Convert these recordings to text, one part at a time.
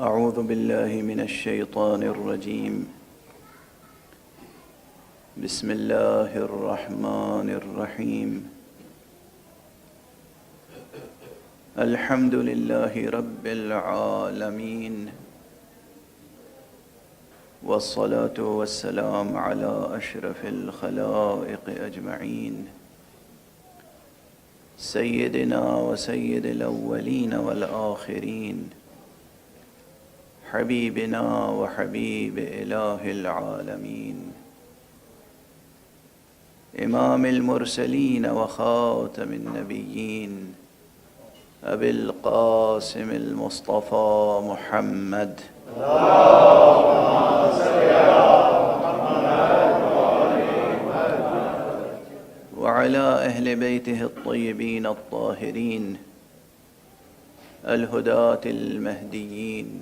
أعوذ بالله من الشيطان الرجيم. بسم الله الرحمن الرحيم. الحمد لله رب العالمين، والصلاة والسلام على أشرف الخلائق أجمعين، سيدنا وسيد الأولين والآخرين، حبيبنا وحبيب إله العالمين، إمام المرسلين وخاتم النبيين، أبي القاسم المصطفى محمد، وعلى أهل بيته الطيبين الطاهرين الهداة المهديين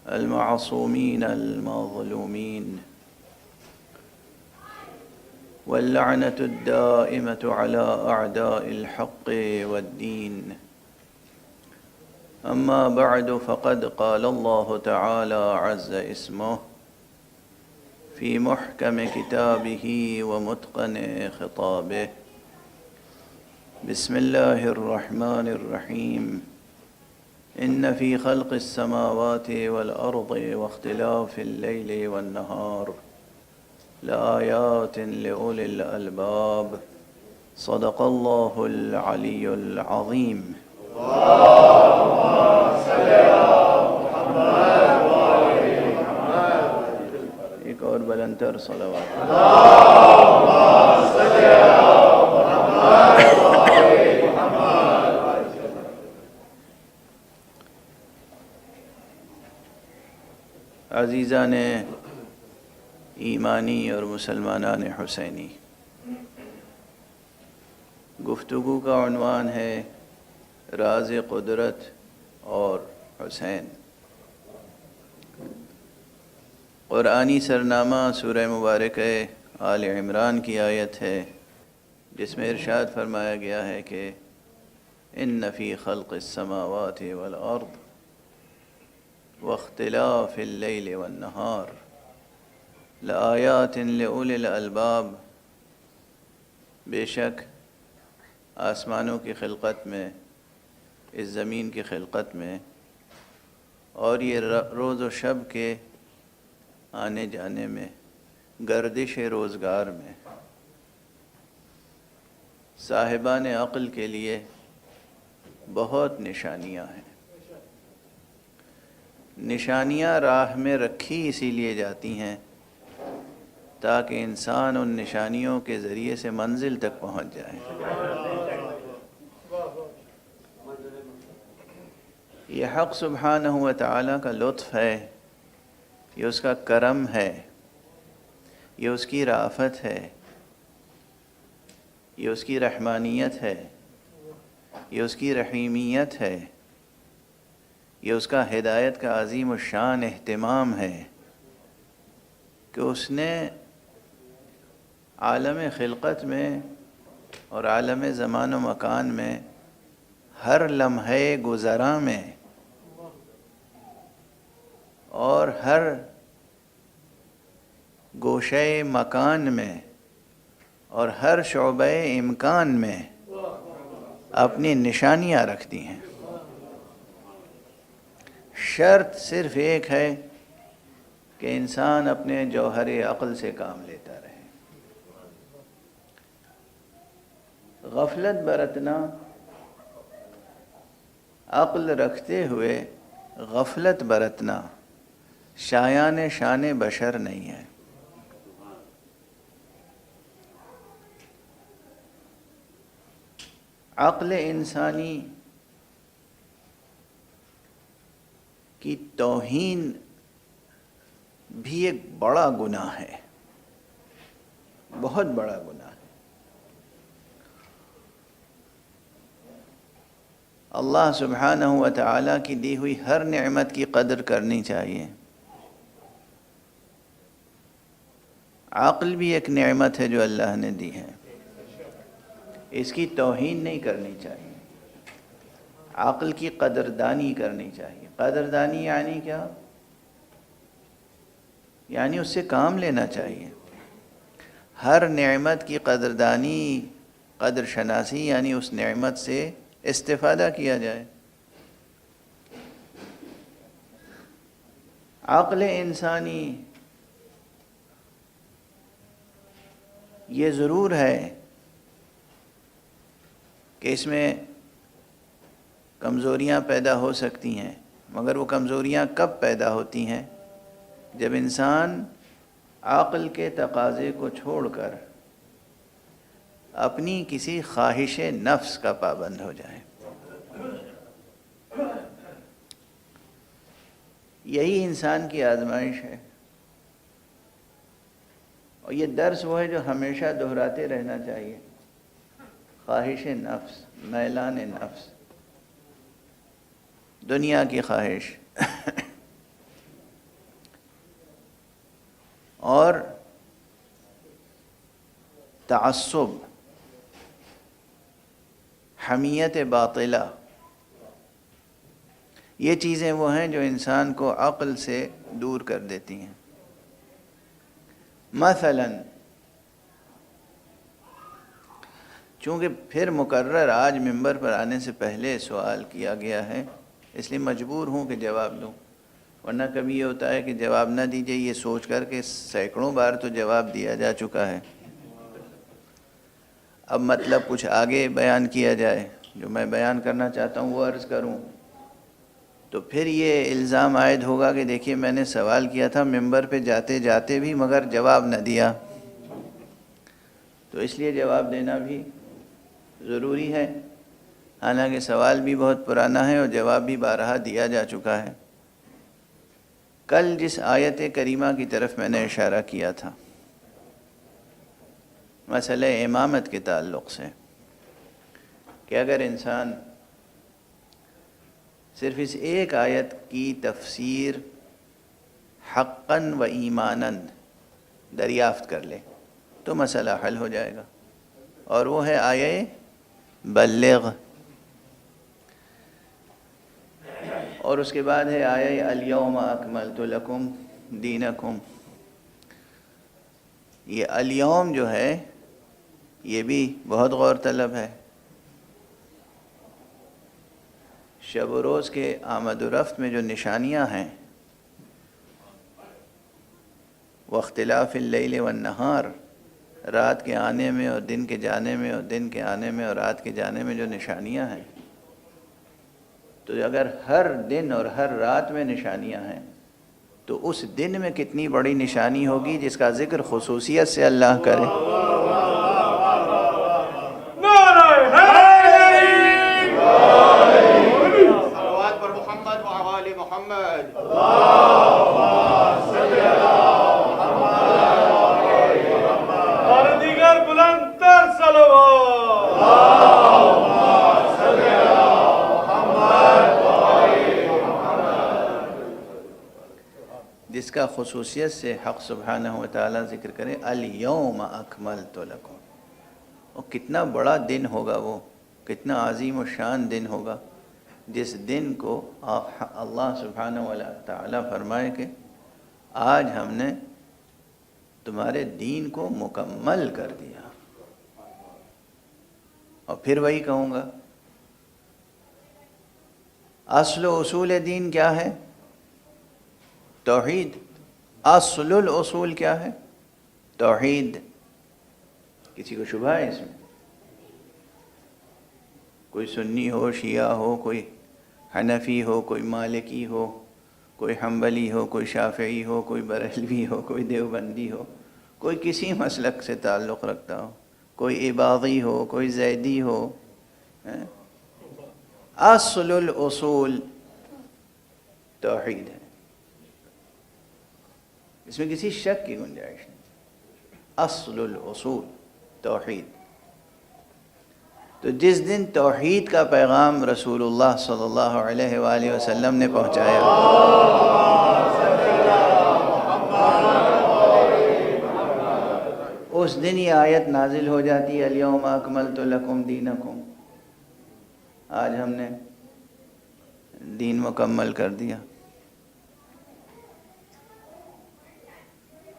المعصومين المظلومين، واللعنة الدائمة على أعداء الحق والدين. أما بعد، فقد قال الله تعالى عز اسمه في محكم كتابه ومتقن خطابه. بسم الله الرحمن الرحيم. إن في خلق السماوات والأرض واختلاف الليل والنهار لآيات لأولي الألباب. صدق الله العلي العظيم. ایک اور بلندتر صلوات. عزیزان ایمانی اور مسلمانان حسینی، گفتگو کا عنوان ہے راز قدرت اور حسین. قرآنی سرنامہ سورہ مبارکہ آل عمران کی آیت ہے، جس میں ارشاد فرمایا گیا ہے کہ ان فی خلق السماوات والارض واختلاف اللیل والنہار لآیات لأولی الالباب. بے شک آسمانوں کی خلقت میں، اس زمین کی خلقت میں، اور یہ روز و شب کے آنے جانے میں، گردش روزگار میں، صاحبان عقل کے لیے بہت نشانیاں ہیں. نشانیاں راہ میں رکھی اسی لیے جاتی ہیں تاکہ انسان ان نشانیوں کے ذریعے سے منزل تک پہنچ جائے. یہ حق سبحانہ و تعالیٰ کا لطف ہے، یہ اس کا کرم ہے، یہ اس کی رافت ہے، یہ اس کی رحمانیت ہے، یہ اس کی رحیمیت ہے، یہ اس کا ہدایت کا عظیم الشان اہتمام ہے کہ اس نے عالم خلقت میں اور عالم زمان و مکان میں ہر لمحے گزراں میں اور ہر گوشے مکان میں اور ہر شعبہ امکان میں اپنی نشانیاں رکھ دی ہیں. شرط صرف ایک ہے کہ انسان اپنے جوہر عقل سے کام لیتا رہے. غفلت برتنا، عقل رکھتے ہوئے غفلت برتنا شایان شان بشر نہیں ہے. عقل انسانی کی توہین بھی ایک بڑا گناہ ہے، بہت بڑا گناہ ہے. اللہ سبحانہ و تعالیٰ کی دی ہوئی ہر نعمت کی قدر کرنی چاہیے. عقل بھی ایک نعمت ہے جو اللہ نے دی ہے، اس کی توہین نہیں کرنی چاہیے، عقل کی قدردانی کرنی چاہیے. قدردانی یعنی کیا؟ یعنی اس سے کام لینا چاہیے. ہر نعمت کی قدردانی، قدر شناسی، یعنی اس نعمت سے استفادہ کیا جائے. عقل انسانی یہ ضرور ہے کہ اس میں کمزوریاں پیدا ہو سکتی ہیں، مگر وہ کمزوریاں کب پیدا ہوتی ہیں؟ جب انسان عقل کے تقاضے کو چھوڑ کر اپنی کسی خواہش نفس کا پابند ہو جائے. یہی انسان کی آزمائش ہے، اور یہ درس وہ ہے جو ہمیشہ دہراتے رہنا چاہیے. خواہش نفس، میلان نفس، دنیا کی خواہش اور تعصب، حمیت باطلہ، یہ چیزیں وہ ہیں جو انسان کو عقل سے دور کر دیتی ہیں. مثلاً چونکہ پھر مقرر آج ممبر پر آنے سے پہلے سوال کیا گیا ہے، اس لیے مجبور ہوں کہ جواب دوں، ورنہ کبھی یہ ہوتا ہے کہ جواب نہ دیجیے یہ سوچ کر کہ سینکڑوں بار تو جواب دیا جا چکا ہے، اب مطلب کچھ آگے بیان کیا جائے، جو میں بیان کرنا چاہتا ہوں وہ عرض کروں، تو پھر یہ الزام عائد ہوگا کہ دیکھیے میں نے سوال کیا تھا ممبر پہ جاتے جاتے بھی مگر جواب نہ دیا. تو اس لیے جواب دینا بھی ضروری ہے، حالانکہ سوال بھی بہت پرانا ہے اور جواب بھی بارہا دیا جا چکا ہے. کل جس آیت کریمہ کی طرف میں نے اشارہ کیا تھا مسئلہ امامت کے تعلق سے، کہ اگر انسان صرف اس ایک آیت کی تفسیر حقاً و ایماناً دریافت کر لے تو مسئلہ حل ہو جائے گا، اور وہ ہے آیہ بلغ، اور اس کے بعد ہے آیہ الیوم اکملت لکم دینکم. یہ الیوم جو ہے یہ بھی بہت غور طلب ہے. شب و روز کے آمد و رفت میں جو نشانیاں ہیں، واختلاف اللیل والنہار، رات کے آنے میں اور دن کے جانے میں اور دن کے آنے میں اور رات کے جانے میں جو نشانیاں ہیں، تو اگر ہر دن اور ہر رات میں نشانیاں ہیں تو اس دن میں کتنی بڑی نشانی ہوگی جس کا ذکر خصوصیت سے اللہ کرے. جس کا خصوصیت سے حق سبحانہ و تعالیٰ ذکر کرے الیوم اکملت لکم، اور کتنا بڑا دن ہوگا، وہ کتنا عظیم و شان دن ہوگا جس دن کو اللہ سبحانہ و تعالیٰ فرمائے کہ آج ہم نے تمہارے دین کو مکمل کر دیا. اور پھر وہی کہوں گا، اصل و اصول دین کیا ہے؟ توحید. اصل الاصول کیا ہے؟ توحید. کسی کو شبہ ہے اس میں؟ کوئی سنی ہو، شیعہ ہو، کوئی حنفی ہو، کوئی مالکی ہو، کوئی حنبلی ہو، کوئی شافعی ہو، کوئی بریلوی ہو، کوئی دیوبندی ہو، کوئی کسی مسلک سے تعلق رکھتا ہو، کوئی عباضی ہو، کوئی زیدی ہو، اصل الاصول توحید ہے، اس میں کسی شک کی گنجائش نہیں. اصل الاصول توحید. تو جس دن توحید کا پیغام رسول اللہ صلی اللہ علیہ وآلہ وسلم نے پہنچایا، اس دن یہ آیت نازل ہو جاتی ہے الیوم اکملت لکم دینکم. آج ہم نے دین مکمل کر دیا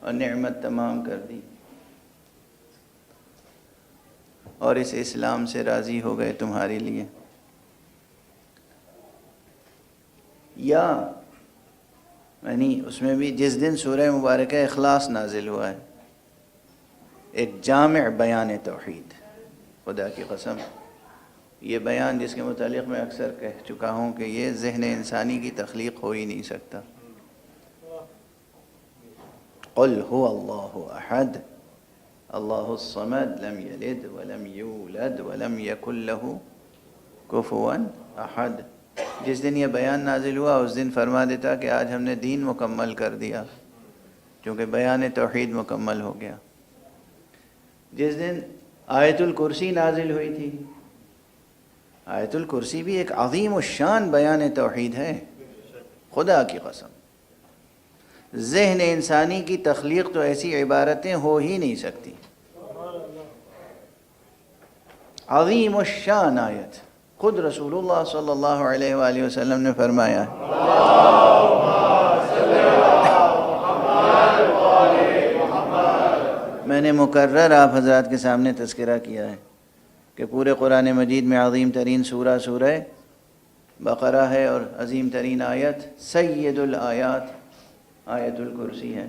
اور نعمت تمام کر دی اور اس اسلام سے راضی ہو گئے تمہارے لیے. یا یعنی اس میں بھی جس دن سورہ مبارکہ اخلاص نازل ہوا ہے، ایک جامع بیان توحید، خدا کی قسم یہ بیان جس کے متعلق میں اکثر کہہ چکا ہوں کہ یہ ذہن انسانی کی تخلیق ہو ہی نہیں سکتا. قل هو اللہ احد اللہ الصمد لم یلد ولم یولد ولم یکن له کفوا احد. جس دن یہ بیان نازل ہوا اس دن فرما دیتا کہ آج ہم نے دین مکمل کر دیا، کیونکہ بیان توحید مکمل ہو گیا. جس دن آیت الکرسی نازل ہوئی تھی، آیت الکرسی بھی ایک عظیم الشان بیان توحید ہے، خدا کی قسم ذہن انسانی کی تخلیق تو ایسی عبارتیں ہو ہی نہیں سکتی. عظیم الشان آیت، خود رسول اللہ صلی اللہ علیہ وآلہ وسلم نے فرمایا میں نے مکرر آپ حضرات کے سامنے تذکرہ کیا ہے کہ پورے قرآن مجید میں عظیم ترین سورہ سورہ بقرہ ہے اور عظیم ترین آیت سید الآیات آیت الکرسی ہے.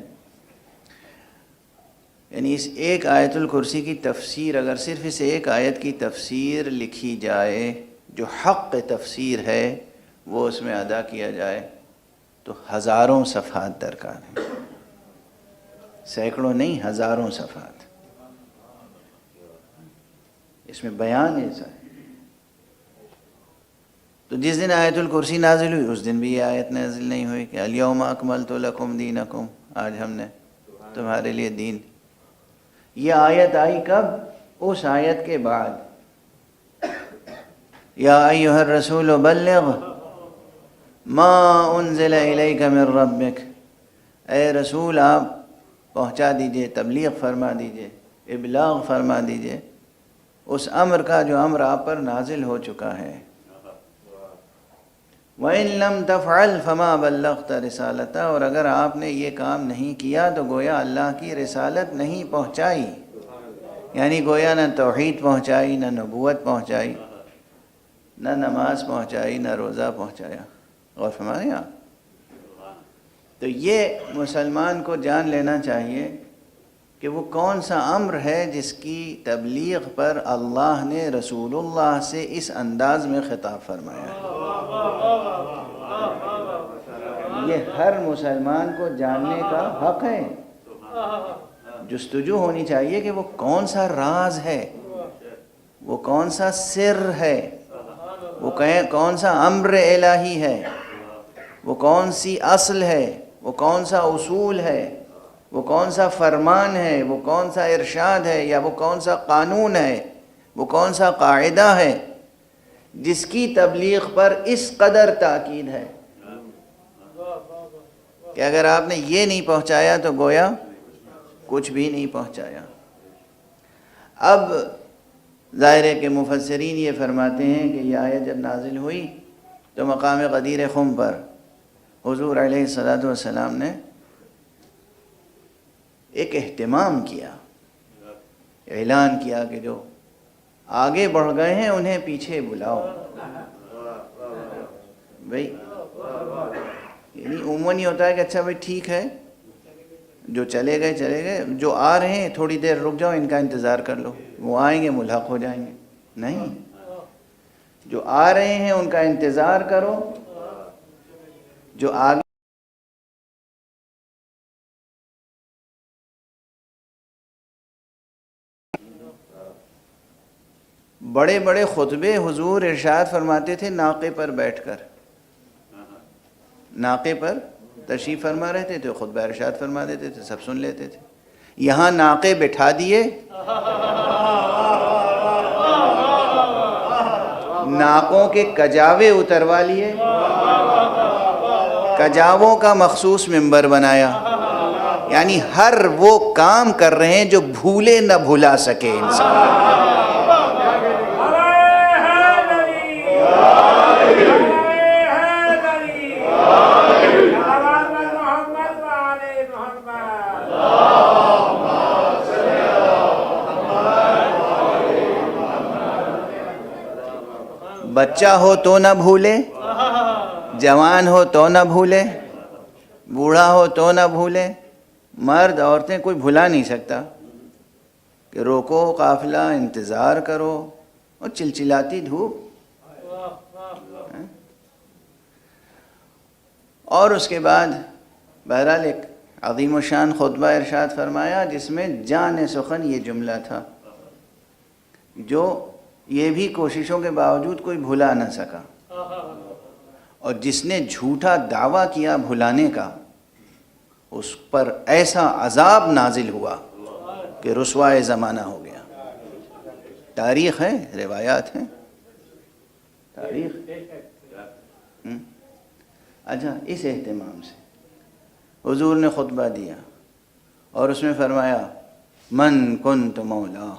یعنی اس ایک آیت الکرسی کی تفسیر، اگر صرف اس ایک آیت کی تفسیر لکھی جائے جو حق تفسیر ہے وہ اس میں ادا کیا جائے تو ہزاروں صفحات درکار ہیں، سینکڑوں نہیں ہزاروں صفحات. اس میں بیان ایسا ہے. تو جس دن آیت الکرسی نازل ہوئی اس دن بھی یہ آیت نازل نہیں ہوئی کہ الیوم اکملت لکم دینکم، آج ہم نے تمہارے لیے دین. یہ آیت آئی کب؟ اس آیت کے بعد یا ایھا الرسول بلغ ما انزل الیک من ربک، اے رسول آپ پہنچا دیجئے، تبلیغ فرما دیجئے، ابلاغ فرما دیجئے اس امر کا جو امر آپ پر نازل ہو چکا ہے. وَإِن لَمْ تَفْعَلْ فَمَا بَلَّغْتَ رِسَالَتَهُ، اور اگر آپ نے یہ کام نہیں کیا تو گویا اللہ کی رسالت نہیں پہنچائی. یعنی گویا نہ توحید پہنچائی، نہ نبوت پہنچائی، نہ نماز پہنچائی، نہ روزہ پہنچایا. غور فرمائیں آپ. تو یہ مسلمان کو جان لینا چاہیے کہ وہ کون سا امر ہے جس کی تبلیغ پر اللہ نے رسول اللہ سے اس انداز میں خطاب فرمایا ہے. یہ ہر مسلمان کو جاننے کا حق ہے. جستجو ہونی چاہیے کہ وہ کون سا راز ہے، وہ کون سا سر ہے، وہ کون سا امر الہی ہے، وہ کون سی اصل ہے، وہ کون سا اصول ہے، وہ کون سا فرمان ہے، وہ کون سا ارشاد ہے، یا وہ کون سا قانون ہے، وہ کون سا قاعدہ ہے جس کی تبلیغ پر اس قدر تاکید ہے کہ اگر آپ نے یہ نہیں پہنچایا تو گویا کچھ بھی نہیں پہنچایا. اب ظاہر ہے کہ مفسرین یہ فرماتے ہیں کہ یہ آیت جب نازل ہوئی تو مقام غدیر خم پر حضور علیہ الصلاۃ والسلام نے ایک اہتمام کیا، اعلان کیا کہ جو آگے بڑھ گئے ہیں انہیں پیچھے بلاؤ. بھائی یعنی عموماً یہ ہوتا ہے کہ اچھا بھائی ٹھیک ہے، جو چلے گئے، جو آ رہے ہیں تھوڑی دیر رک جاؤ، ان کا انتظار کر لو، وہ آئیں گے ملحق ہو جائیں گے. نہیں، جو آ رہے ہیں ان کا انتظار کرو، جو آگے بڑے بڑے خطبے حضور ارشاد فرماتے تھے ناقے پر بیٹھ کر، ناقے پر تشریف فرما رہتے تھے، خطبہ ارشاد فرما دیتے تھے، سب سن لیتے تھے. یہاں ناقے بٹھا دیے، ناقوں کے کجاوے اتروا لیے، کجاووں کا مخصوص منبر بنایا. یعنی ہر وہ کام کر رہے ہیں جو بھولے نہ بھلا سکے انسان. بچہ ہو تو نہ بھولے، جوان ہو تو نہ بھولے، بوڑھا ہو تو نہ بھولے، مرد عورتیں کوئی بھلا نہیں سکتا کہ روکو قافلہ، انتظار کرو، اور چلچلاتی دھوپ. اور اس کے بعد بہرحال ایک عظیم الشان خطبہ ارشاد فرمایا جس میں جان سخن یہ جملہ تھا جو یہ بھی کوششوں کے باوجود کوئی بھلا نہ سکا، اور جس نے جھوٹا دعویٰ کیا بھلانے کا اس پر ایسا عذاب نازل ہوا کہ رسوائے زمانہ ہو گیا. تاریخ ہے، روایات ہیں، تاریخ. اچھا، اس اہتمام سے حضور نے خطبہ دیا اور اس میں فرمایا من کنت مولا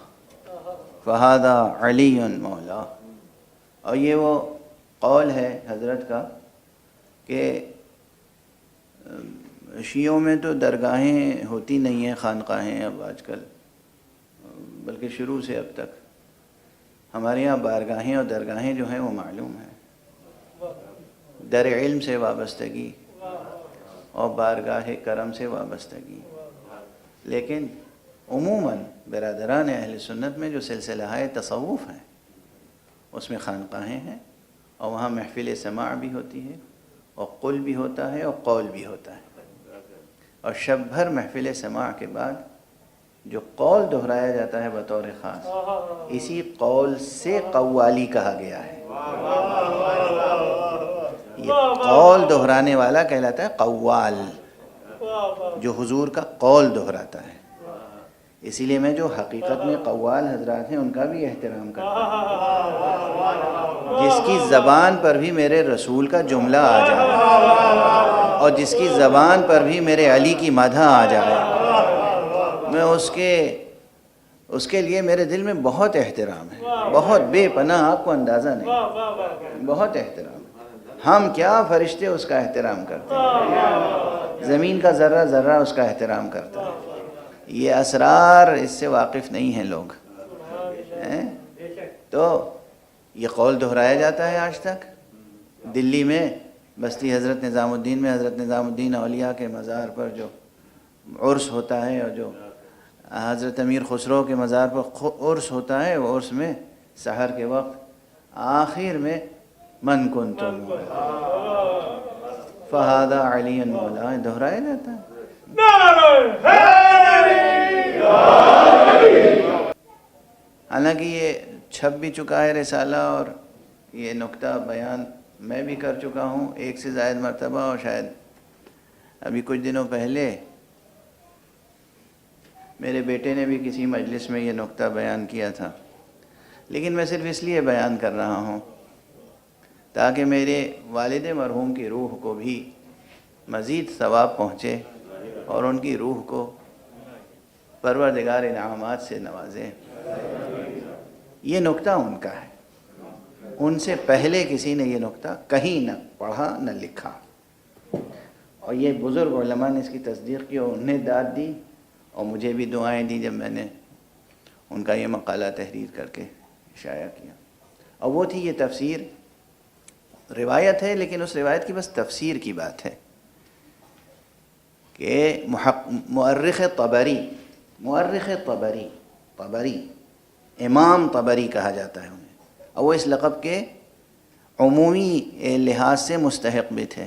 فہذا علی مولا. اور یہ وہ قول ہے حضرت کا کہ شیعوں میں تو درگاہیں ہوتی نہیں ہیں، خانقاہیں اب آج کل، بلکہ شروع سے اب تک. ہمارے یہاں بارگاہیں اور درگاہیں جو ہیں وہ معلوم ہیں، در علم سے وابستگی اور بارگاہ کرم سے وابستگی. لیکن عموماً برادران اہل سنت میں جو سلسلہ تصوف ہیں اس میں خانقاہیں ہیں، اور وہاں محفل سماع بھی ہوتی ہے، اور قل بھی ہوتا ہے اور قول بھی ہوتا ہے. اور شب بھر محفل سماع کے بعد جو قول دہرایا جاتا ہے بطور خاص، اسی قول سے قوالی کہا گیا ہے. یہ قول دہرانے والا کہلاتا ہے قوال، جو حضور کا قول دہراتا ہے. اسی لیے میں جو حقیقت میں قوال حضرات ہیں ان کا بھی احترام کرتا ہوں، جس کی زبان پر بھی میرے رسول کا جملہ آ جائے اور جس کی زبان پر بھی میرے علی کی مدح آ جائے، میں اس کے لیے میرے دل میں بہت احترام ہے، بہت بے پناہ، آپ کو اندازہ نہیں، بہت احترام. ہم کیا فرشتے اس کا احترام کرتے ہیں، زمین کا ذرہ ذرہ اس کا احترام کرتا ہے. یہ اسرار اس سے واقف نہیں ہیں لوگ. تو یہ قول دہرایا جاتا ہے آج تک. دلی میں بستی حضرت نظام الدین میں حضرت نظام الدین اولیاء کے مزار پر جو عرس ہوتا ہے، اور جو حضرت امیر خسرو کے مزار پر عرس ہوتا ہے، وہ عرس میں سحر کے وقت آخر میں من کنت مولا فہذا علی مولا دہرایا جاتا ہے. حالانکہ یہ چھپ بھی چکا ہے رسالہ، اور یہ نقطہ بیان میں بھی کر چکا ہوں ایک سے زائد مرتبہ، اور شاید ابھی کچھ دنوں پہلے میرے بیٹے نے بھی کسی مجلس میں یہ نقطہ بیان کیا تھا. لیکن میں صرف اس لیے بیان کر رہا ہوں تاکہ میرے والد مرحوم کی روح کو بھی مزید ثواب پہنچے اور ان کی روح کو پروردگار انعامات سے نوازے. یہ نقطہ ان کا ہے، ان سے پہلے کسی نے یہ نقطہ کہیں نہ پڑھا نہ لکھا، اور یہ بزرگ علماء نے اس کی تصدیق کی اور انہیں داد دی، اور مجھے بھی دعائیں دی جب میں نے ان کا یہ مقالہ تحریر کر کے شائع کیا. اور وہ تھی یہ تفسیر، روایت ہے لیکن اس روایت کی بس تفسیر کی بات ہے کہ مؤرخ طبری امام طبری کہا جاتا ہے انہیں، اور وہ اس لقب کے عمومی لحاظ سے مستحق بھی تھے.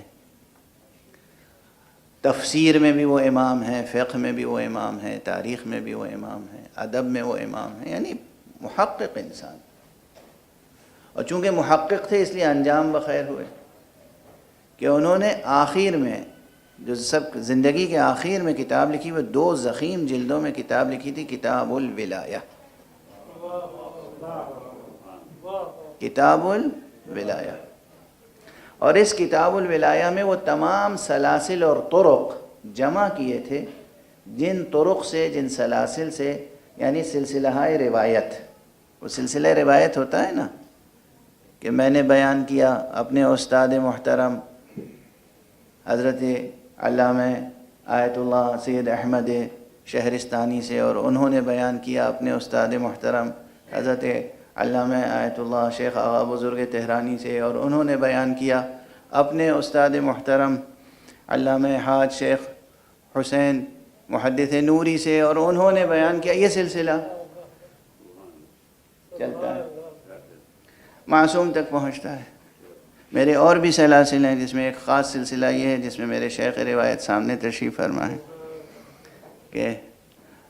تفسیر میں بھی وہ امام ہیں، فقہ میں بھی وہ امام ہیں، تاریخ میں بھی وہ امام ہیں، ادب میں وہ امام ہیں، یعنی محقق انسان. اور چونکہ محقق تھے اس لیے انجام بخیر ہوئے کہ انہوں نے آخر میں جو سب زندگی کے آخر میں کتاب لکھی، وہ 2 ضخیم جلدوں میں کتاب لکھی تھی، کتاب الولایہ. کتاب الولایہ. اور اس کتاب الولایہ میں وہ تمام سلاسل اور طرق جمع کیے تھے، جن طرق سے، جن سلاسل سے، یعنی سلسلہ روایت. وہ سلسلہ روایت ہوتا ہے نا کہ میں نے بیان کیا اپنے استاد محترم حضرت علامہ آیت اللہ سید احمد شہرستانی سے، اور انہوں نے بیان کیا اپنے استاد محترم حضرت علامہ آیت اللہ شیخ آغا بزرگ تہرانی سے، اور انہوں نے بیان کیا اپنے استاد محترم علامہ حاج شیخ حسین محدث نوری سے، اور انہوں نے بیان کیا. یہ سلسلہ چلتا ہے، معصوم تک پہنچتا ہے. میرے اور بھی سلاسل ہیں، جس میں ایک خاص سلسلہ یہ ہے جس میں میرے شیخ روایت سامنے تشریف فرما ہے کہ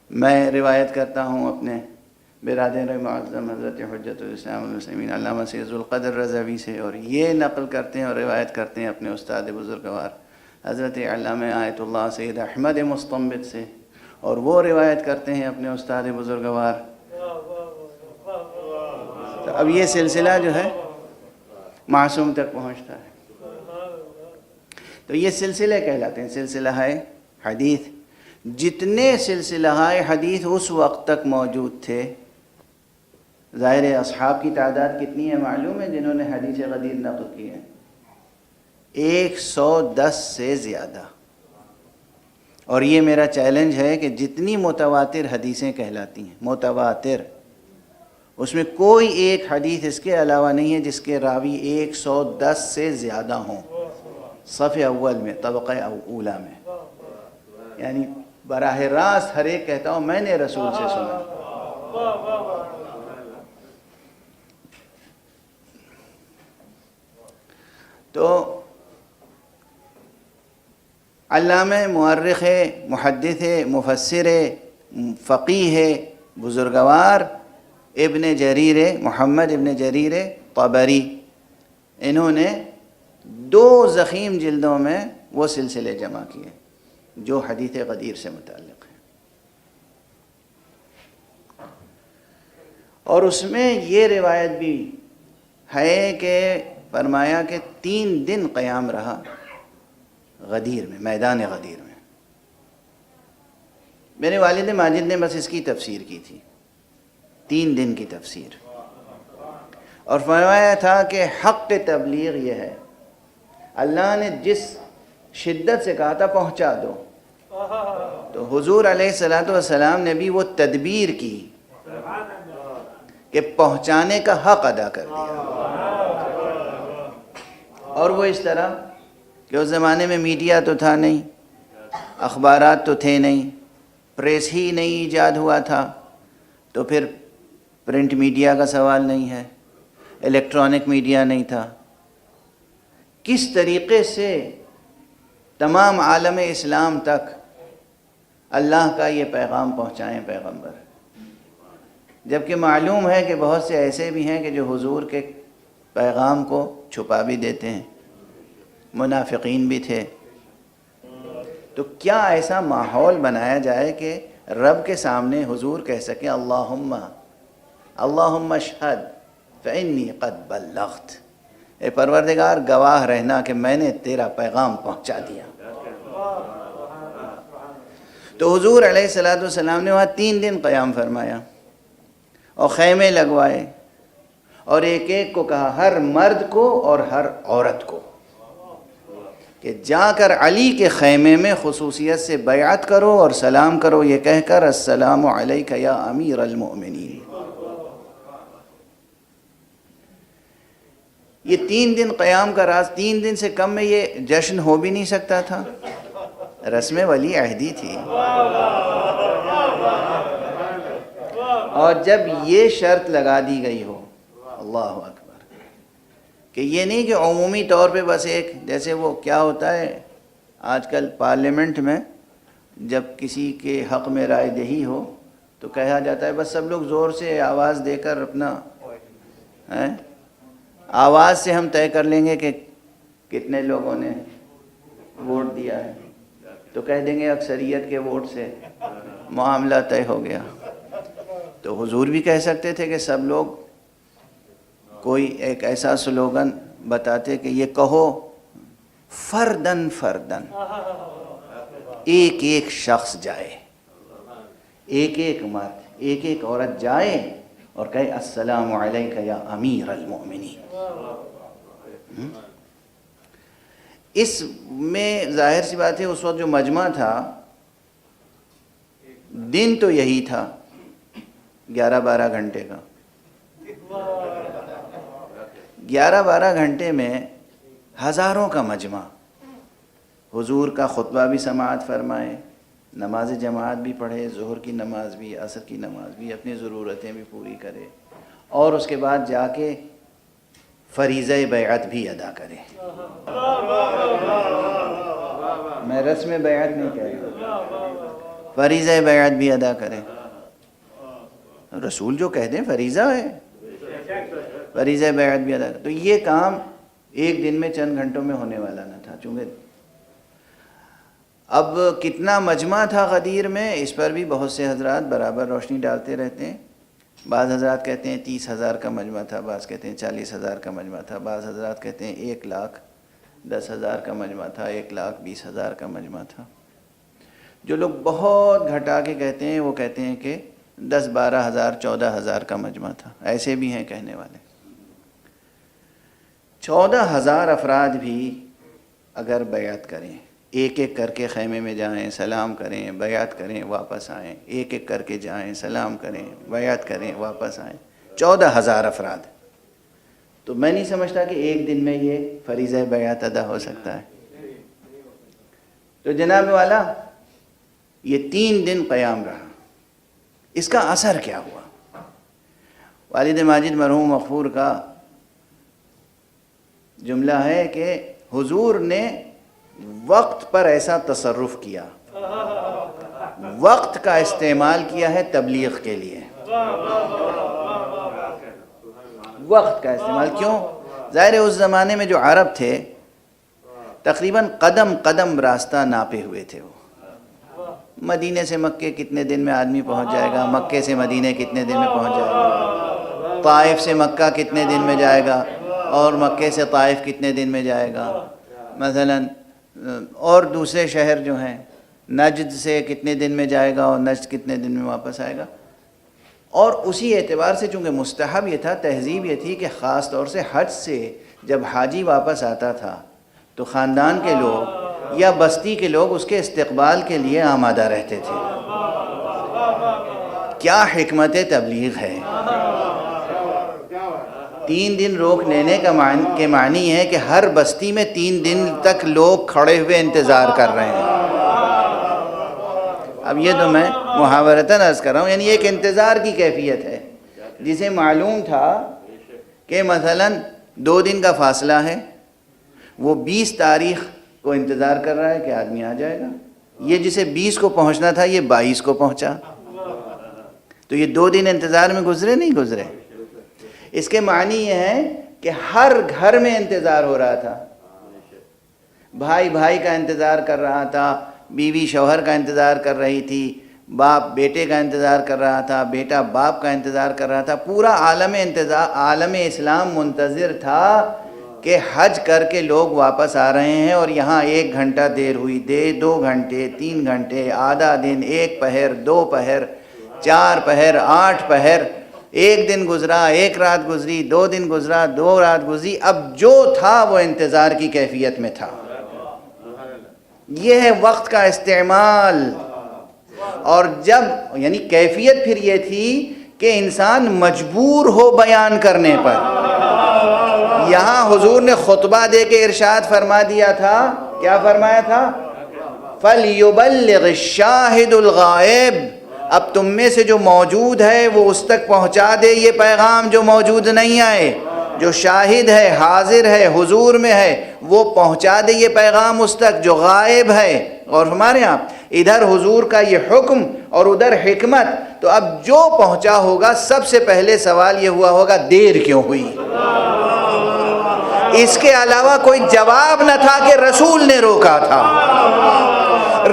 میں روایت کرتا ہوں اپنے برادر معظم حضرت حجت الاسلام والمسلمین علامہ سید ذوالقدر رضوی سے، اور یہ نقل کرتے ہیں اور روایت کرتے ہیں اپنے استاد بزرگوار حضرت علامہ آیت اللہ سید احمد مستنبط سے، اور وہ روایت کرتے ہیں اپنے استاد بزرگوار. تو اب یہ سلسلہ جو ہے معصوم تک پہنچتا ہے. تو یہ سلسلے کہلاتے ہیں، سلسلہ حدیث. جتنے سلسلہ حدیث اس وقت تک موجود تھے، ظاہر اصحاب کی تعداد کتنی ہے معلوم ہے جنہوں نے حدیث غدیر نقل کی ہے، 110 سے زیادہ. اور یہ میرا چیلنج ہے کہ جتنی متواتر حدیثیں کہلاتی ہیں، متواتر، اس میں کوئی ایک حدیث اس کے علاوہ نہیں ہے جس کے راوی 110 سے زیادہ ہوں صف اول میں، طبقہ اولا میں. یعنی براہ راست ہر ایک کہتا ہوں میں نے رسول سے سنا. تو علامہ مورخ محدث مفسر فقیہ بزرگوار ابن جریر محمد ابن جریر طبری، انہوں نے 2 ضخیم جلدوں میں وہ سلسلے جمع کیے جو حدیث غدیر سے متعلق ہیں. اور اس میں یہ روایت بھی ہے کہ فرمایا کہ 3 دن قیام رہا غدیر میں، میدان غدیر میں. میرے والد ماجد نے بس اس کی تفسیر کی تھی، 3 دن کی تفسیر، اور فرمایا تھا کہ حق تبلیغ یہ ہے، اللہ نے جس شدت سے کہا تھا پہنچا دو، تو حضور علیہ الصلوۃ والسلام نے بھی وہ تدبیر کی کہ پہنچانے کا حق ادا کر دیا. اور وہ اس طرح کہ اس زمانے میں میڈیا تو تھا نہیں، اخبارات تو تھے نہیں، پریس ہی نہیں ایجاد ہوا تھا، تو پھر پرنٹ میڈیا کا سوال نہیں ہے، الیکٹرانک میڈیا نہیں تھا. کس طریقے سے تمام عالم اسلام تک اللہ کا یہ پیغام پہنچائیں پیغمبر، جبکہ معلوم ہے کہ بہت سے ایسے بھی ہیں کہ جو حضور کے پیغام کو چھپا بھی دیتے ہیں، منافقین بھی تھے. تو کیا ایسا ماحول بنایا جائے کہ رب کے سامنے حضور کہہ سکیں اللہم اشہد فانی قد بلغت، اے پروردگار گواہ رہنا کہ میں نے تیرا پیغام پہنچا دیا. تو حضور علیہ الصلوۃ والسلام نے وہاں 3 دن قیام فرمایا اور خیمے لگوائے، اور ایک ایک کو کہا، ہر مرد کو اور ہر عورت کو، کہ جا کر علی کے خیمے میں خصوصیت سے بیعت کرو اور سلام کرو، یہ کہہ کر السلام علیک یا امیر المؤمنین. یہ 3 دن قیام کا راز، 3 دن سے کم میں یہ جشن ہو بھی نہیں سکتا تھا، رسم ولی عہدی تھی. اور جب یہ شرط لگا دی گئی ہو، اللہ اکبر، کہ یہ نہیں کہ عمومی طور پہ بس ایک، جیسے وہ کیا ہوتا ہے آج کل پارلیمنٹ میں جب کسی کے حق میں رائے دہی ہو تو کہا جاتا ہے بس سب لوگ زور سے آواز دے کر اپنا آواز سے ہم طے کر لیں گے کہ کتنے لوگوں نے ووٹ دیا ہے، تو کہہ دیں گے اکثریت کے ووٹ سے معاملہ طے ہو گیا. تو حضور بھی کہہ سکتے تھے کہ سب لوگ کوئی ایک ایسا سلوگن بتاتے کہ یہ کہو فردن فردن، ایک ایک شخص جائے، ایک ایک مرد، ایک ایک عورت جائے اور کہے السلام علیک یا امیر المؤمنین. اس میں ظاہر سی بات ہے اس وقت جو مجمع تھا، دن تو یہی تھا 11-12 گھنٹے کا، 11-12 گھنٹے میں ہزاروں کا مجمع، حضور کا خطبہ بھی سماعت فرمائے، نماز جماعت بھی پڑھے، ظہر کی نماز بھی، عصر کی نماز بھی، اپنی ضرورتیں بھی پوری کرے، اور اس کے بعد جا کے فریضہ بیعت بھی ادا کرے۔ میں رسم بیعت نہیں کہہ رہا، فریضہ بیعت بھی ادا کرے۔ رسول جو کہہ دیں فریضہ ہے، فریضہ بیعت بھی ادا کرے۔ تو یہ کام ایک دن میں چند گھنٹوں میں ہونے والا نہ تھا، چونکہ اب کتنا مجمع تھا غدیر میں، اس پر بھی بہت سے حضرات برابر روشنی ڈالتے رہتے ہیں۔ بعض حضرات کہتے ہیں 30,000 کا مجمع تھا، بعض کہتے ہیں 40,000 کا مجمع تھا، بعض حضرات کہتے ہیں 1,10,000 کا مجمع تھا، 1,20,000 کا مجمع تھا۔ جو لوگ بہت گھٹا کے کہتے ہیں وہ کہتے ہیں کہ 10,000-12,000 14,000 کا مجمع تھا، ایسے بھی ہیں کہنے والے۔ 14,000 افراد بھی اگر بیعت کریں، ایک ایک کر کے خیمے میں جائیں، سلام کریں، بیعت کریں، واپس آئیں، ایک ایک کر کے جائیں، سلام کریں، بیعت کریں، واپس آئیں، 14,000 افراد، تو میں نہیں سمجھتا کہ ایک دن میں یہ فریضہ بیعت ادا ہو سکتا ہے۔ تو جناب والا یہ 3 دن قیام رہا، اس کا اثر کیا ہوا؟ والد ماجد مرحوم مغفور کا جملہ ہے کہ حضور نے وقت پر ایسا تصرف کیا، وقت کا استعمال کیا ہے تبلیغ کے لیے۔ وقت کا استعمال کیوں؟ ظاہر ہے اس زمانے میں جو عرب تھے تقریباً قدم قدم راستہ ناپے ہوئے تھے۔ وہ مدینے سے مکے کتنے دن میں آدمی پہنچ جائے گا، مکے سے مدینے کتنے دن میں پہنچ جائے گا، طائف سے مکہ کتنے دن میں جائے گا، اور مکے سے طائف کتنے دن میں جائے گا، مثلاً اور دوسرے شہر جو ہیں نجد سے کتنے دن میں جائے گا اور نجد کتنے دن میں واپس آئے گا۔ اور اسی اعتبار سے چونکہ مستحب یہ تھا، تہذیب یہ تھی کہ خاص طور سے حج سے جب حاجی واپس آتا تھا تو خاندان کے لوگ یا بستی کے لوگ اس کے استقبال کے لیے آمادہ رہتے تھے۔ کیا حکمت تبلیغ ہے! 3 دن روک لینے کے معنی ہے کہ ہر بستی میں 3 دن تک لوگ کھڑے ہوئے انتظار کر رہے ہیں۔ اب یہ تو میں محاورتاً عرض کر رہا ہوں، یعنی ایک انتظار کی کیفیت ہے، جسے معلوم تھا کہ مثلاً 2 دن کا فاصلہ ہے، وہ 20 تاریخ کو انتظار کر رہا ہے کہ آدمی آ جائے گا، یہ جسے 20 کو پہنچنا تھا یہ 22 کو پہنچا، تو یہ 2 دن انتظار میں گزرے نہیں گزرے؟ اس کے معنی یہ ہے کہ ہر گھر میں انتظار ہو رہا تھا، بھائی بھائی کا انتظار کر رہا تھا، بیوی شوہر کا انتظار کر رہی تھی، باپ بیٹے کا انتظار کر رہا تھا، بیٹا باپ کا انتظار کر رہا تھا، پورا عالم اسلام منتظر تھا کہ حج کر کے لوگ واپس آ رہے ہیں، اور یہاں 1 گھنٹہ دیر ہوئی، 2 گھنٹے، 3 گھنٹے، آدھا دن، 1 پہر، 2 پہر، 4 پہر، 8 پہر، 1 دن گزرا، 1 رات گزری، 2 دن گزرا، 2 رات گزری، اب جو تھا وہ انتظار کی کیفیت میں تھا۔ یہ ہے وقت کا استعمال۔ اور جب یعنی کیفیت پھر یہ تھی کہ انسان مجبور ہو بیان کرنے پر۔ یہاں حضور نے خطبہ دے کے ارشاد فرما دیا تھا، کیا فرمایا تھا؟ فَلْيُبَلِّغِ الشَّاهِدُ الْغَائِبُ، اب تم میں سے جو موجود ہے وہ اس تک پہنچا دے یہ پیغام جو موجود نہیں آئے، جو شاہد ہے، حاضر ہے، حضور میں ہے، وہ پہنچا دے یہ پیغام اس تک جو غائب ہے۔ اور ہمارے یہاں ادھر حضور کا یہ حکم اور ادھر حکمت، تو اب جو پہنچا ہوگا سب سے پہلے سوال یہ ہوا ہوگا دیر کیوں ہوئی؟ اس کے علاوہ کوئی جواب نہ تھا کہ رسول نے روکا تھا۔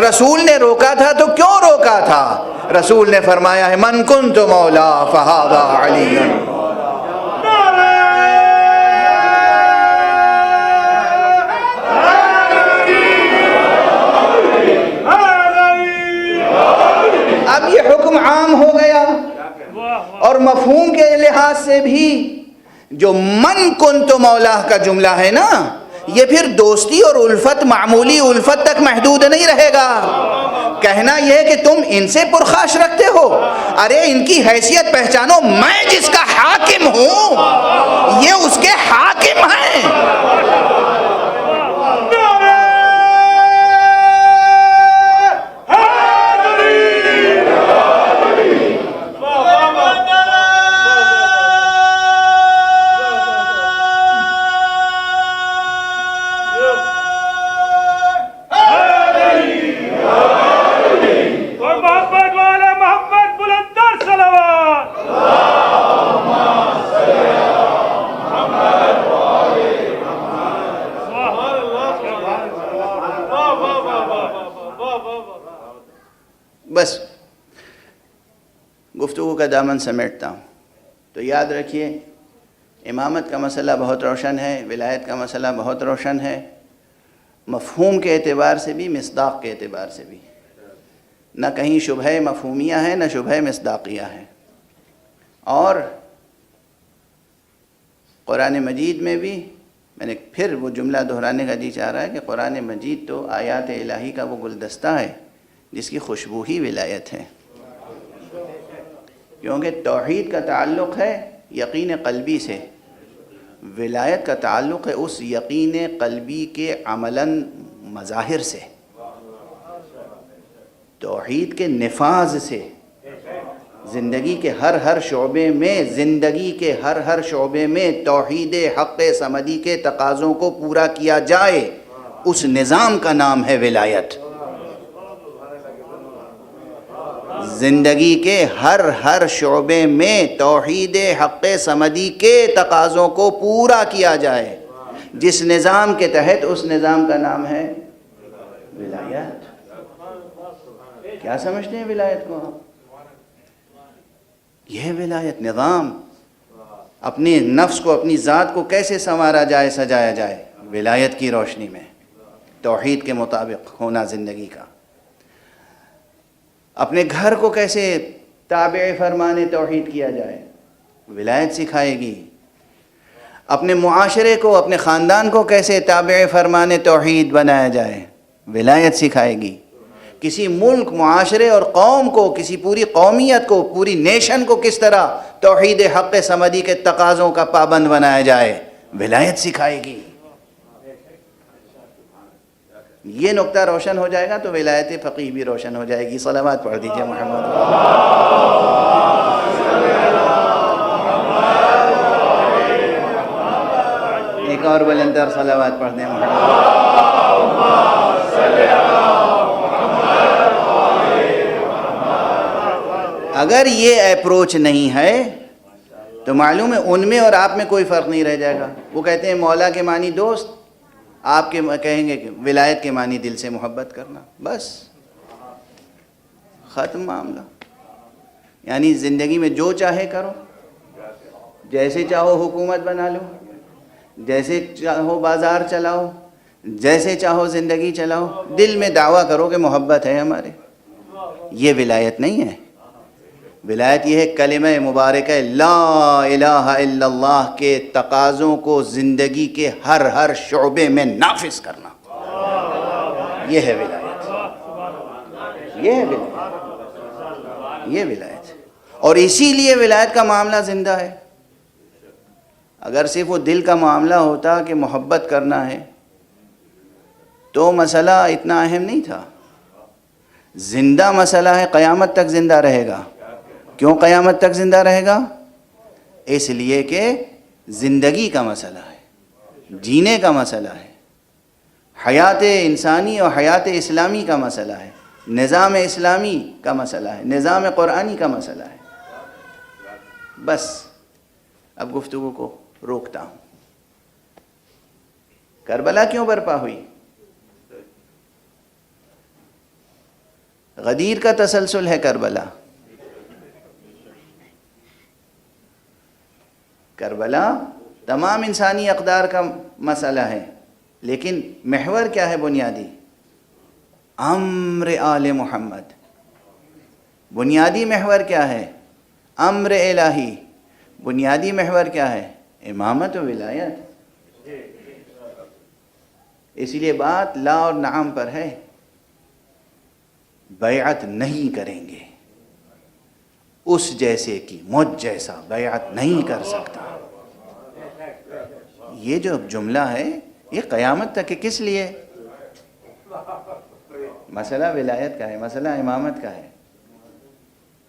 رسول نے روکا تھا تو کیوں روکا تھا؟ رسول نے فرمایا ہے من کنت مولا فہذا علی۔ اب یہ حکم عام ہو گیا، اور مفہوم کے لحاظ سے بھی جو من کنت مولا کا جملہ ہے نا، یہ پھر دوستی اور الفت معمولی الفت تک محدود نہیں رہے گا. کہنا یہ ہے کہ تم ان سے پرخاش رکھتے ہو، ارے ان کی حیثیت پہچانو، میں جس کا حاکم ہوں یہ اس کے حاکم ہیں. بس گفتگو کا دامن سمیٹتا ہوں. تو یاد رکھیے امامت کا مسئلہ بہت روشن ہے، ولایت کا مسئلہ بہت روشن ہے، مفہوم کے اعتبار سے بھی، مصداق کے اعتبار سے بھی. نہ کہیں شبہ مفہومیہ ہے نہ شبہ مصداقیہ ہے. اور قرآن مجید میں بھی میں نے پھر وہ جملہ دہرانے کا جی چاہ رہا ہے کہ قرآن مجید تو آیات الہی کا وہ گلدستہ ہے جس کی خوشبو ہی ولایت ہے. کیونکہ توحید کا تعلق ہے یقین قلبی سے، ولایت کا تعلق ہے اس یقین قلبی کے عملاً مظاہر سے، توحید کے نفاذ سے. زندگی کے ہر شعبے میں توحید حق صمدی کے تقاضوں کو پورا کیا جائے، اس نظام کا نام ہے ولایت. زندگی کے ہر شعبے میں توحید حق صمدی کے تقاضوں کو پورا کیا جائے، جس نظام کے تحت، اس نظام کا نام ہے ولایت. کیا سمجھتے ہیں ولایت کو آپ؟ یہ ولایت نظام، اپنی نفس کو، اپنی ذات کو کیسے سنوارا جائے، سجایا جائے، ولایت کی روشنی میں، توحید کے مطابق ہونا زندگی کا. اپنے گھر کو کیسے تابع فرمان توحید کیا جائے، ولایت سکھائے گی. اپنے معاشرے کو، اپنے خاندان کو کیسے تابع فرمان توحید بنایا جائے، ولایت سکھائے گی. کسی ملک، معاشرے اور قوم کو، کسی پوری قومیت کو، پوری نیشن کو کس طرح توحید حق صمدی کے تقاضوں کا پابند بنایا جائے، ولایت سکھائے گی. یہ نقطہ روشن ہو جائے گا تو ولایت فقیہ بھی روشن ہو جائے گی. صلوات پڑھ دیجئے محمد. ایک اور بلندر صلوات پڑھ دیں محمد. اگر یہ اپروچ نہیں ہے تو معلوم ہے ان میں اور آپ میں کوئی فرق نہیں رہ جائے گا. وہ کہتے ہیں مولا کے معنی دوست، آپ کے کہیں گے کہ ولایت کے معنی دل سے محبت کرنا. بس ختم معاملہ. یعنی زندگی میں جو چاہے کرو، جیسے چاہو حکومت بنا لو، جیسے چاہو بازار چلاؤ، جیسے چاہو زندگی چلاؤ، دل میں دعویٰ کرو کہ محبت ہے ہمارے. یہ ولایت نہیں ہے. ولایت یہ ہے کلمہ مبارکہ لا الہ الا اللہ کے تقاضوں کو زندگی کے ہر شعبے میں نافذ کرنا. یہ ہے ولایت. یہ ہے ولایت. یہ ولایت. اور اسی لیے ولایت کا معاملہ زندہ ہے. اگر صرف وہ دل کا معاملہ ہوتا کہ محبت کرنا ہے تو مسئلہ اتنا اہم نہیں تھا. زندہ مسئلہ ہے، قیامت تک زندہ رہے گا. کیوں قیامت تک زندہ رہے گا؟ اس لیے کہ زندگی کا مسئلہ ہے، جینے کا مسئلہ ہے، حیات انسانی اور حیات اسلامی کا مسئلہ ہے، نظام اسلامی کا مسئلہ ہے، نظام قرآنی کا مسئلہ ہے. بس اب گفتگو کو روکتا ہوں. کربلا کیوں برپا ہوئی؟ غدیر کا تسلسل ہے کربلا. کربلا تمام انسانی اقدار کا مسئلہ ہے، لیکن محور کیا ہے بنیادی؟ امر آل محمد. بنیادی محور کیا ہے؟ امر الہی. بنیادی محور کیا ہے؟ امامت و ولایت. اس لیے بات لا اور نعم پر ہے، بیعت نہیں کریں گے، اس جیسے کی مجھ جیسا بیعت نہیں کر سکتا۔ یہ جو جملہ ہے یہ قیامت تک کس لیے؟ مسئلہ ولایت کا ہے، مسئلہ امامت کا ہے۔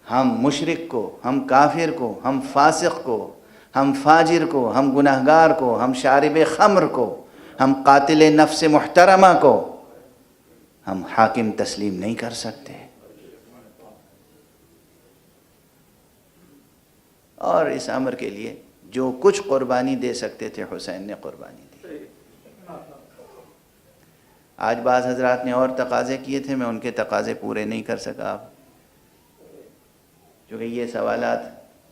ہم مشرک کو، ہم کافر کو، ہم فاسق کو، ہم فاجر کو، ہم گناہگار کو، ہم شارب خمر کو، ہم قاتل نفس محترمہ کو ہم حاکم تسلیم نہیں کر سکتے۔ اور اس امر کے لیے جو کچھ قربانی دے سکتے تھے حسین نے قربانی دی۔ آج بعض حضرات نے اور تقاضے کیے تھے، میں ان کے تقاضے پورے نہیں کر سکا اب، کیونکہ یہ سوالات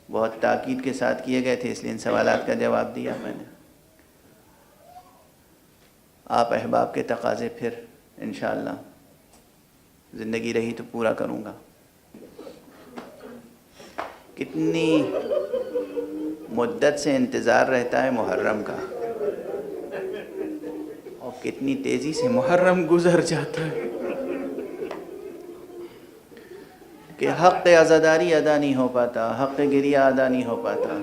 بہت تاکید کے ساتھ کیے گئے تھے، اس لیے ان سوالات کا جواب دیا میں نے۔ آپ احباب کے تقاضے پھر انشاءاللہ زندگی رہی تو پورا کروں گا۔ کتنی مدت سے انتظار رہتا ہے محرم کا، اور کتنی تیزی سے محرم گزر جاتا ہے کہ حق عزاداری ادا نہیں ہو پاتا، حق گریہ ادا نہیں ہو پاتا۔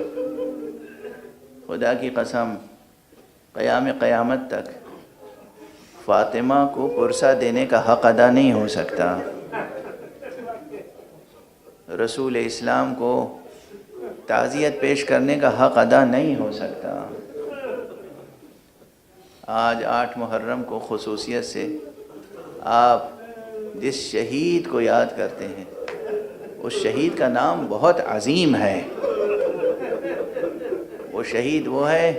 خدا کی قسم قیام قیامت تک فاطمہ کو پرسہ دینے کا حق ادا نہیں ہو سکتا، رسول اسلام کو تعزیت پیش کرنے کا حق ادا نہیں ہو سکتا۔ آج 8 محرم کو خصوصیت سے آپ جس شہید کو یاد کرتے ہیں اس شہید کا نام بہت عظیم ہے۔ وہ شہید وہ ہے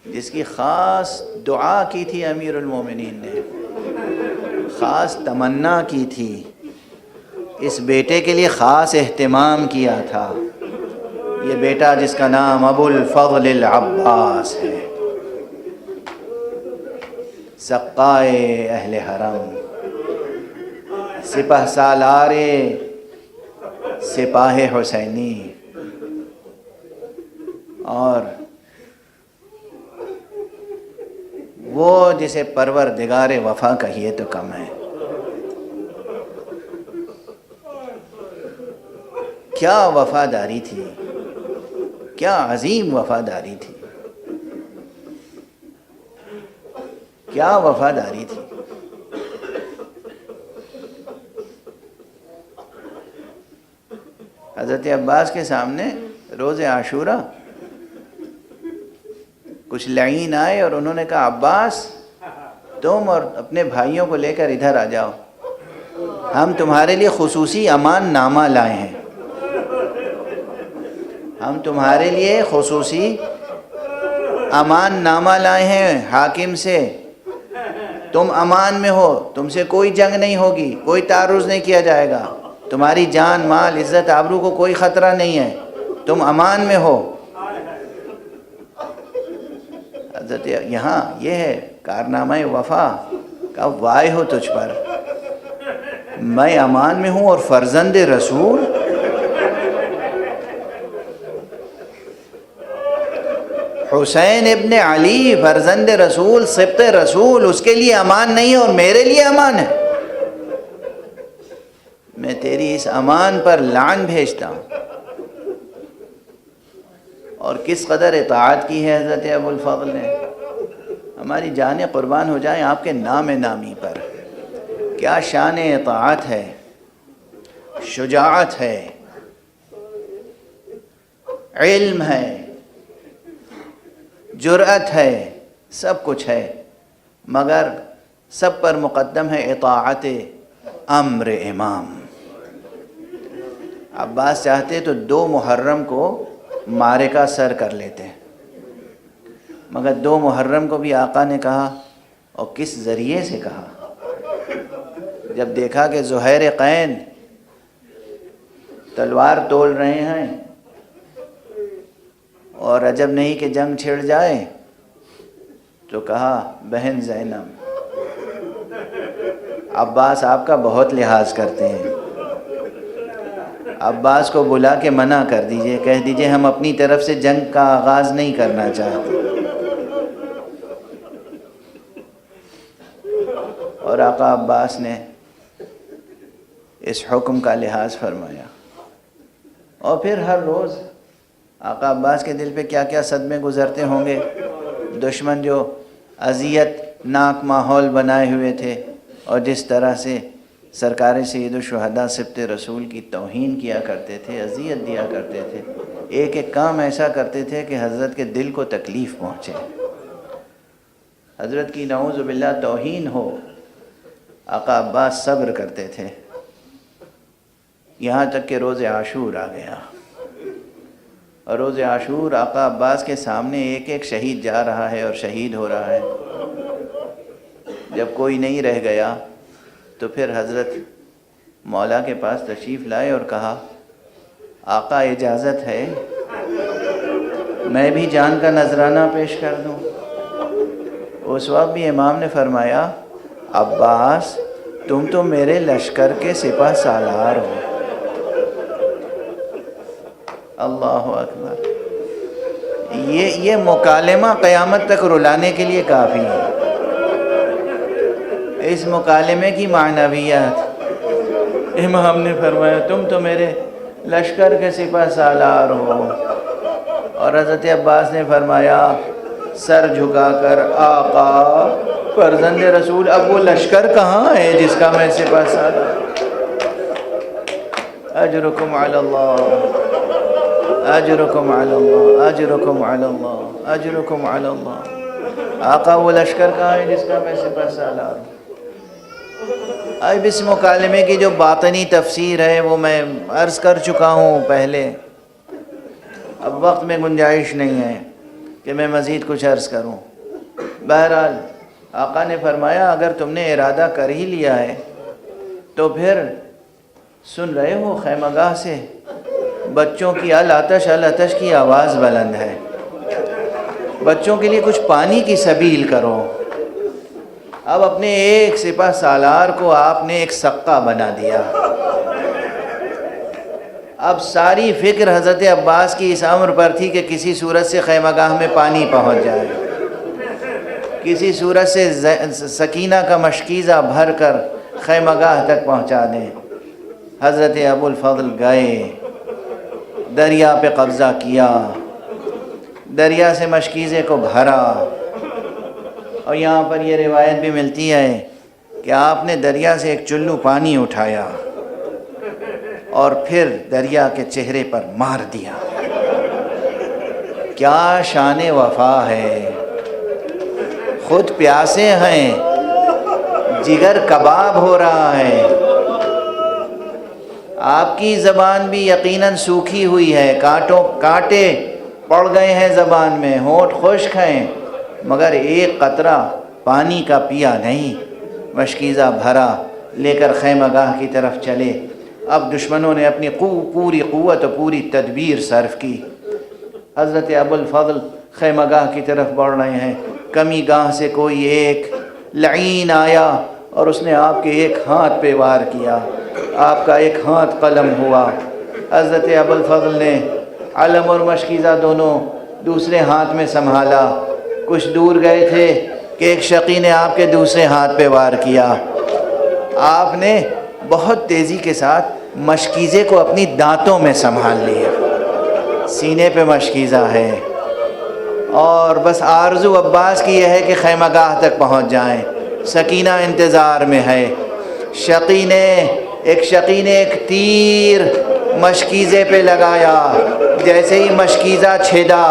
جس کی خاص دعا کی تھی امیر المومنین نے، خاص تمنا کی تھی، اس بیٹے کے لیے خاص اہتمام کیا تھا۔ یہ بیٹا جس کا نام ابو الفضل العباس ہے، سقائے اہل حرم، سپہ سالار سپاہ حسینی، اور وہ جسے پروردگار وفا کہیے تو کم ہے۔ کیا وفاداری تھی، کیا عظیم وفاداری تھی، کیا وفاداری تھی۔ حضرت عباس کے سامنے روز عاشورہ کچھ لعین آئے اور انہوں نے کہا عباس تم اور اپنے بھائیوں کو لے کر ادھر آ جاؤ، ہم تمہارے لیے خصوصی امان نامہ لائے ہیں، ہم تمہارے لیے خصوصی امان نامہ لائے ہیں حاکم سے، تم امان میں ہو، تم سے کوئی جنگ نہیں ہوگی، کوئی تعرض نہیں کیا جائے گا، تمہاری جان مال عزت آبرو کو کوئی خطرہ نہیں ہے، تم امان میں ہو۔ حضرت یہاں یہ ہے کارنامہ وفا کا وائے ہو تجھ پر، میں امان میں ہوں اور فرزند رسول۔ حسین ابن علی فرزند رسول سبط رسول، اس کے لیے امان نہیں ہے اور میرے لیے امان ہے۔ میں تیری اس امان پر لعن بھیجتا ہوں۔ اور کس قدر اطاعت کی ہے حضرت ابو الفضل نے، ہماری جانیں قربان ہو جائیں آپ کے نام نامی پر۔ کیا شان اطاعت ہے، شجاعت ہے، علم ہے، جرأت ہے، سب کچھ ہے، مگر سب پر مقدم ہے اطاعت امر امام۔ عباس چاہتے تو 2 محرم کو معرکہ سر کر لیتے، مگر 2 محرم کو بھی آقا نے کہا، اور کس ذریعے سے کہا؟ جب دیکھا کہ زہیر قین تلوار تول رہے ہیں اور عجب نہیں کہ جنگ چھڑ جائے، تو کہا بہن زینب، عباس آپ کا بہت لحاظ کرتے ہیں، عباس کو بلا کے منع کر دیجئے، کہہ دیجئے ہم اپنی طرف سے جنگ کا آغاز نہیں کرنا چاہتے۔ آقا عباس نے اس حکم کا لحاظ فرمایا، اور پھر ہر روز آقا عباس کے دل پہ کیا کیا صدمے گزرتے ہوں گے، دشمن جو اذیت ناک ماحول بنائے ہوئے تھے، اور جس طرح سے سرکار سید الشہداء سبط رسول کی توہین کیا کرتے تھے، اذیت دیا کرتے تھے، ایک ایک کام ایسا کرتے تھے کہ حضرت کے دل کو تکلیف پہنچے، حضرت کی نعوذ باللہ توہین ہو، آقا عباس صبر کرتے تھے، یہاں تک کہ روز عاشور آ گیا، اور روز عاشور آقا عباس کے سامنے ایک ایک شہید جا رہا ہے اور شہید ہو رہا ہے۔ جب کوئی نہیں رہ گیا تو پھر حضرت مولا کے پاس تشریف لائے اور کہا، آقا اجازت ہے میں بھی جان کا نذرانہ پیش کر دوں؟ اس وقت بھی امام نے فرمایا، عباس تم تو میرے لشکر کے سپہ سالار ہو۔ اللہ اکبر، یہ مکالمہ قیامت تک رلانے کے لیے کافی ہے۔ اس مکالمے کی معنویات، امام نے فرمایا تم تو میرے لشکر کے سپہ سالار ہو، اور حضرت عباس نے فرمایا سر جھکا کر، آقا فرزند رسول، اب وہ لشکر کہاں ہے جس کا میں سپہ سالار؟ اجرکم علی اللہ، اجرکم علی اللہ، اجرکم علی اللہ، اجرکم علی اللہ۔ آقا وہ لشکر کہاں ہے جس کا میں سپہ سالار ہوں؟ اب اس مکالمے کی جو باطنی تفسیر ہے وہ میں عرض کر چکا ہوں پہلے، اب وقت میں گنجائش نہیں ہے کہ میں مزید کچھ عرض کروں۔ بہرحال آقا نے فرمایا اگر تم نے ارادہ کر ہی لیا ہے تو پھر سن رہے ہو خیمہ گاہ سے بچوں کی العطش العطش کی آواز بلند ہے، بچوں کے لیے کچھ پانی کی سبیل کرو۔ اب اپنے ایک سپہ سالار کو آپ نے ایک سقا بنا دیا۔ اب ساری فکر حضرت عباس کی اس امر پر تھی کہ کسی صورت سے خیمہ گاہ میں پانی پہنچ جائے، کسی صورت سے سکینہ کا مشکیزہ بھر کر خیمہ گاہ تک پہنچا دیں۔ حضرت ابو الفضل گئے، دریا پہ قبضہ کیا، دریا سے مشکیزے کو بھرا، اور یہاں پر یہ روایت بھی ملتی ہے کہ آپ نے دریا سے ایک چلو پانی اٹھایا اور پھر دریا کے چہرے پر مار دیا۔ کیا شان وفا ہے، خود پیاسے ہیں، جگر کباب ہو رہا ہے، آپ کی زبان بھی یقیناً سوکھی ہوئی ہے، کانٹے پڑ گئے ہیں زبان میں، ہونٹ خشک ہیں، مگر ایک قطرہ پانی کا پیا نہیں، مشکیزہ بھرا لے کر خیمہ گاہ کی طرف چلے۔ اب دشمنوں نے اپنی پوری قوت و پوری تدبیر صرف کی، حضرت ابو الفضل خیمہ گاہ کی طرف بڑھ رہے ہیں، کمی گاہ سے کوئی ایک لعین آیا اور اس نے آپ کے ایک ہاتھ پہ وار کیا، آپ کا ایک ہاتھ قلم ہوا۔ حضرت ابو الفضل نے علم اور مشکیزہ دونوں دوسرے ہاتھ میں سنبھالا، کچھ دور گئے تھے کہ ایک شقی نے آپ کے دوسرے ہاتھ پہ وار کیا، آپ نے بہت تیزی کے ساتھ مشکیزے کو اپنی دانتوں میں سنبھال لیا، سینے پہ مشکیزہ ہے، اور بس آرزو عباس کی یہ ہے کہ خیمہ گاہ تک پہنچ جائیں، سکینہ انتظار میں ہے۔ شقی نے ایک تیر مشکیزے پہ لگایا، جیسے ہی مشکیزہ چھیدا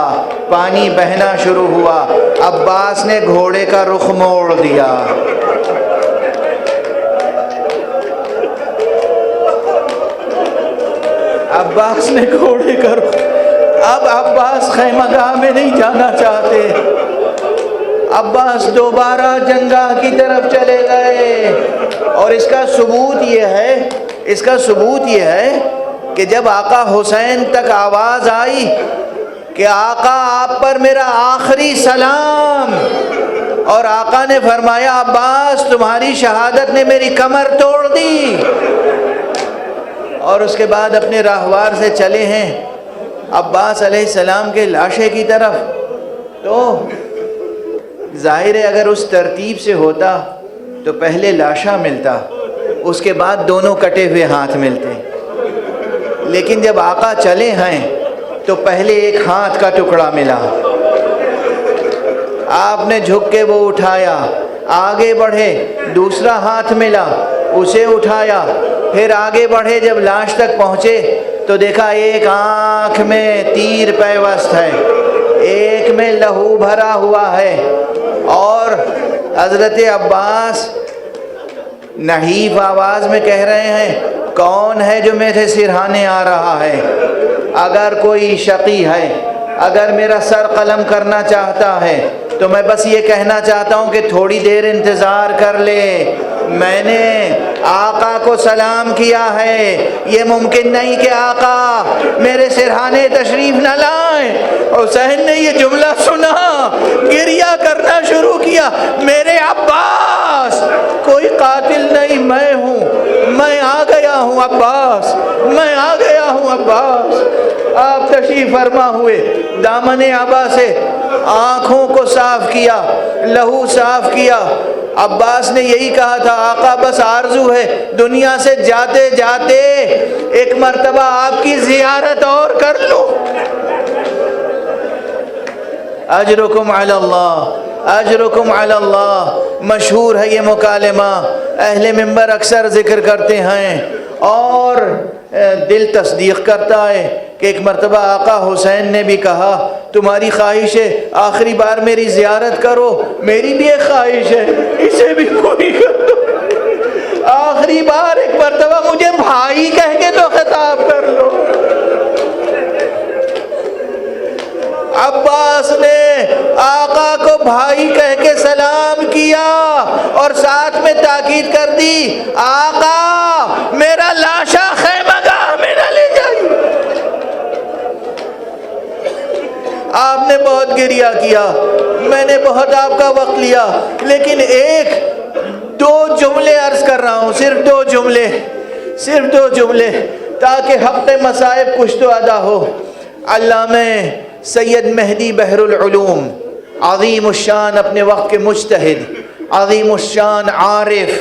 پانی بہنا شروع ہوا، عباس نے گھوڑے کا رخ موڑ دیا، عباس نے گھوڑے کا رخ، اب عباس خیمہ گاہ میں نہیں جانا چاہتے، عباس دوبارہ جنگاہ کی طرف چلے گئے، اور اس کا ثبوت یہ ہے کہ جب آقا حسین تک آواز آئی کہ آقا آپ پر میرا آخری سلام، اور آقا نے فرمایا عباس تمہاری شہادت نے میری کمر توڑ دی، اور اس کے بعد اپنے راہوار سے چلے ہیں عباس علیہ السلام کے لاشے کی طرف، تو ظاہر ہے اگر اس ترتیب سے ہوتا تو پہلے لاشا ملتا، اس کے بعد دونوں کٹے ہوئے ہاتھ ملتے، لیکن جب آقا چلے ہیں تو پہلے ایک ہاتھ کا ٹکڑا ملا، آپ نے جھک کے وہ اٹھایا، آگے بڑھے دوسرا ہاتھ ملا، اسے اٹھایا، پھر آگے بڑھے، جب لاش تک پہنچے تو دیکھا ایک آنکھ میں تیر پیوست ہے، ایک میں لہو بھرا ہوا ہے، اور حضرت عباس نحیف آواز میں کہہ رہے ہیں کون ہے جو میرے سرہانے آ رہا ہے؟ اگر کوئی شقی ہے، اگر میرا سر قلم کرنا چاہتا ہے تو میں بس یہ کہنا چاہتا ہوں کہ تھوڑی دیر انتظار کر لے، میں نے آقا کو سلام کیا ہے، یہ ممکن نہیں کہ آقا میرے سرہانے تشریف نہ لائیں۔ حسین نے یہ جملہ سنا، گریہ کرنا شروع کیا، میرے عباس کوئی قاتل نہیں، میں ہوں، میں آ گیا ہوں عباس، میں آ گیا ہوں عباس۔ آپ تشریف فرما ہوئے، دامن عبا سے آنکھوں کو صاف کیا، لہو صاف کیا۔ عباس نے یہی کہا تھا آقا بس آرزو ہے دنیا سے جاتے جاتے ایک مرتبہ آپ کی زیارت اور کر لوں۔ اجرکم علی اللہ، اجرکم علی اللہ، مشہور ہے یہ مکالمہ، اہل منبر اکثر ذکر کرتے ہیں، اور دل تصدیق کرتا ہے کہ ایک مرتبہ آقا حسین نے بھی کہا تمہاری خواہش ہے آخری بار میری زیارت کرو، میری بھی ایک خواہش ہے اسے بھی پوری کرو، آخری بار ایک مرتبہ مجھے بھائی کہہ کے تو خطاب کر لو۔ عباس نے آقا کو بھائی کہہ کے سلام کیا اور ساتھ میں تاکید کر دی آقا میرا لاشا خیمہ گاہ میں نہ لے جائیے۔ آپ نے بہت گریہ کیا، میں نے بہت آپ کا وقت لیا، لیکن ایک دو جملے عرض کر رہا ہوں، صرف دو جملے، صرف دو جملے، تاکہ حق مصائب کچھ تو ادا ہو۔ علامہ سید مہدی بحر العلوم، عظیم الشان اپنے وقت کے مجتہد، عظیم الشان عارف،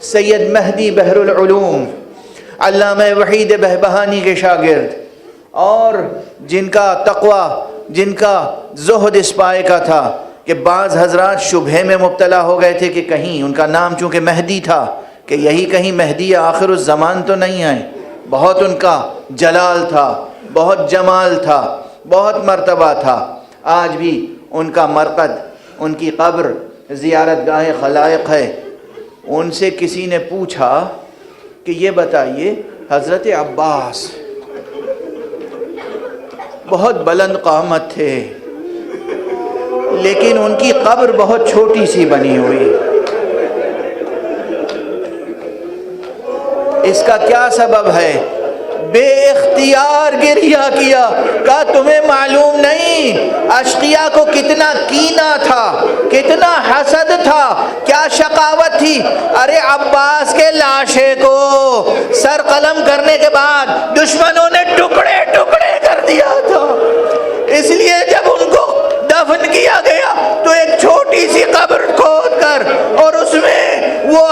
سید مہدی بحر العلوم، علامہ وحید بہبہانی کے شاگرد، اور جن کا تقوی، جن کا زہد اس پائے کا تھا کہ بعض حضرات شبہے میں مبتلا ہو گئے تھے کہ کہیں ان کا نام چونکہ مہدی تھا کہ یہی کہیں مہدی آخر الزمان تو نہیں آئے۔ بہت ان کا جلال تھا، بہت جمال تھا، بہت مرتبہ تھا۔ آج بھی ان کا مرقد، ان کی قبر زیارت گاہ خلائق ہے۔ ان سے کسی نے پوچھا کہ یہ بتائیے حضرت عباس بہت بلند قامت تھے لیکن ان کی قبر بہت چھوٹی سی بنی ہوئی، اس کا کیا سبب ہے؟ بے اختیار گریہ کیا، کہا تمہیں معلوم نہیں اشقیاء کو کتنا کینہ تھا، کتنا حسد تھا، کیا شقاوت تھی۔ ارے عباس کے لاشے کو سر قلم کرنے کے بعد دشمنوں نے ٹکڑے ٹکڑے کر دیا تھا، اس لیے جب ان کو دفن کیا گیا تو ایک چھوٹی سی قبر کھود کر اور اس میں وہ